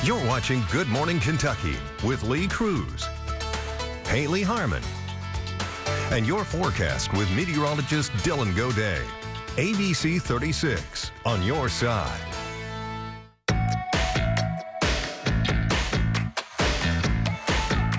You're watching Good Morning Kentucky with Lee Cruz, Haley Harmon, and your forecast with meteorologist Dylan Goday. ABC 36 on your side.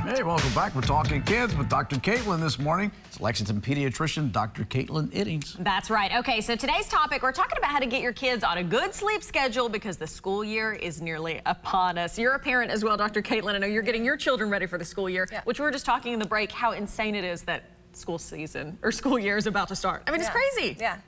Hey, welcome back. We're talking kids with Dr. Caitlin this morning. It's Lexington pediatrician Dr. Caitlin Iddings. That's right. Okay, so today's topic, we're talking about how to get your kids on a good sleep schedule because the school year is nearly upon us. You're a parent as well, Dr. Caitlin. I know you're getting your children ready for the school year, which we were just talking in the break, how insane it is that school season or school year is about to start. I mean, it's crazy. Yeah.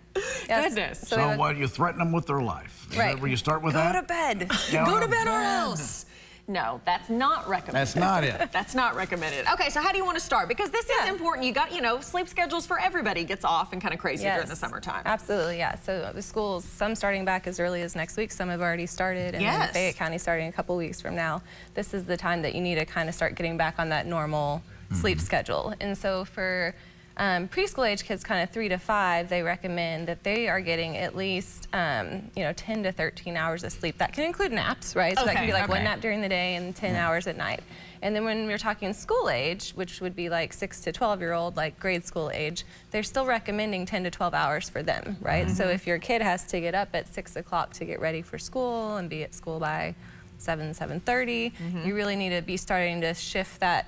Goodness. So what, you threaten them with their life? Is that where you start with that? Go to bed. Go to bed or else. No, that's not recommended. That's not it. That's not recommended. Okay, so how do you want to start? Because this is important. You got, sleep schedules for everybody gets off and kind of crazy during the summertime. Absolutely, yeah. So the schools, some starting back as early as next week, some have already started, and then Fayette County starting a couple weeks from now. This is the time that you need to kind of start getting back on that normal sleep schedule. And so for preschool age kids, kind of 3 to 5, they recommend that they are getting at least 10 to 13 hours of sleep. That can include naps, right? So that can be like 1 nap during the day and 10 hours at night. And then when we're talking school age, which would be like 6 to 12-year-old, like grade school age, they're still recommending 10 to 12 hours for them, right? So if your kid has to get up at 6 o'clock to get ready for school and be at school by 7:30, you really need to be starting to shift that,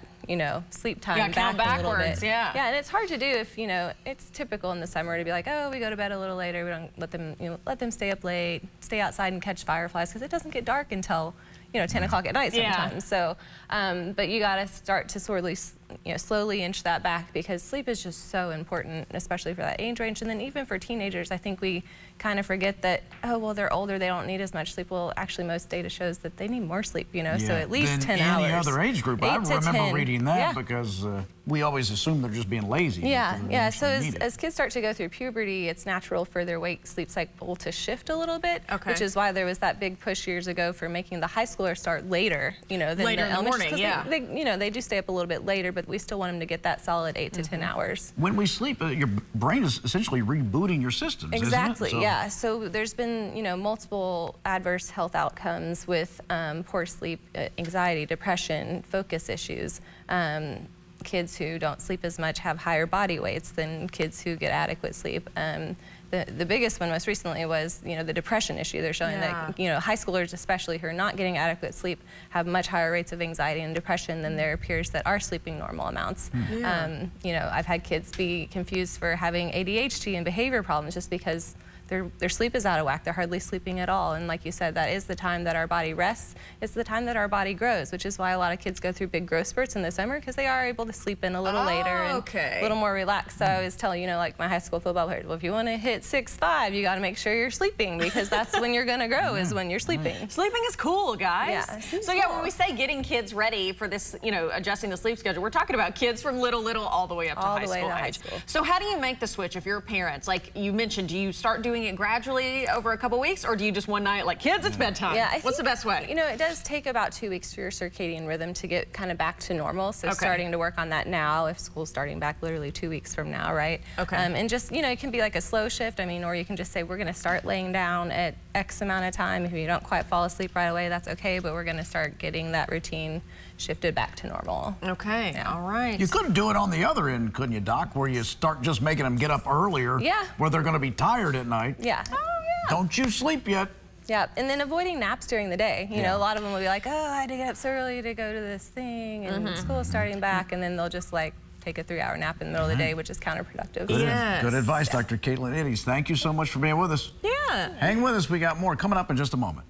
sleep time back a little bit. Yeah, and it's hard to do if, it's typical in the summer to be like, oh, we go to bed a little later, we don't let them stay up late, stay outside and catch fireflies, because it doesn't get dark until 10 o'clock at night sometimes. So, but you got to start to slowly inch that back, because sleep is just so important, especially for that age range. And then even for teenagers, I think we kind of forget that, oh, well, they're older, they don't need as much sleep. Well, actually, most data shows that they need more sleep, so at least 10 hours. Any other age group. I remember reading that because we always assume they're just being lazy. So as kids start to go through puberty, it's natural for their wake-sleep cycle to shift a little bit, which is why there was that big push years ago for making the high schoolers start later, than later the in the morning, they do stay up a little bit later, but we still want them to get that solid 8 to 10 hours. When we sleep, your brain is essentially rebooting your systems, Exactly, isn't it? So there's been, multiple adverse health outcomes with poor sleep, anxiety, depression, focus issues. Kids who don't sleep as much have higher body weights than kids who get adequate sleep. The biggest one most recently was, the depression issue. They're showing that, high schoolers especially who are not getting adequate sleep have much higher rates of anxiety and depression than their peers that are sleeping normal amounts. I've had kids be confused for having ADHD and behavior problems just because their sleep is out of whack. They're hardly sleeping at all. And like you said, that is the time that our body rests. It's the time that our body grows, which is why a lot of kids go through big growth spurts in the summer, because they are able to sleep in a little later and a little more relaxed. So I always tell, like my high school football players, well, if you want to hit 6'5", you got to make sure you're sleeping, because that's when you're going to grow, is when you're sleeping. Sleeping is cool, guys. So when we say getting kids ready for this, adjusting the sleep schedule, we're talking about kids from little all the way up to high school age. So how do you make the switch if you're parents? Like you mentioned, do you start doing it gradually over a couple weeks, or do you just one night like, kids, it's bedtime? What's the best way? It does take about 2 weeks for your circadian rhythm to get kind of back to normal. So starting to work on that now, if school's starting back literally 2 weeks from now, right? And just, it can be like a slow shift. Or you can just say, we're going to start laying down at X amount of time. If you don't quite fall asleep right away, that's okay, but we're going to start getting that routine shifted back to normal. All right. You could do it on the other end, couldn't you, Doc, where you start just making them get up earlier, where they're going to be tired at night. Don't you sleep yet. And then avoiding naps during the day. A lot of them will be like, oh, I had to get up so early to go to this thing, and school's starting back, and then they'll just take a 3-hour nap in the middle of the day, which is counterproductive. Good advice, Dr. Caitlin Iddings. Thank you so much for being with us. Hang with us. We got more coming up in just a moment.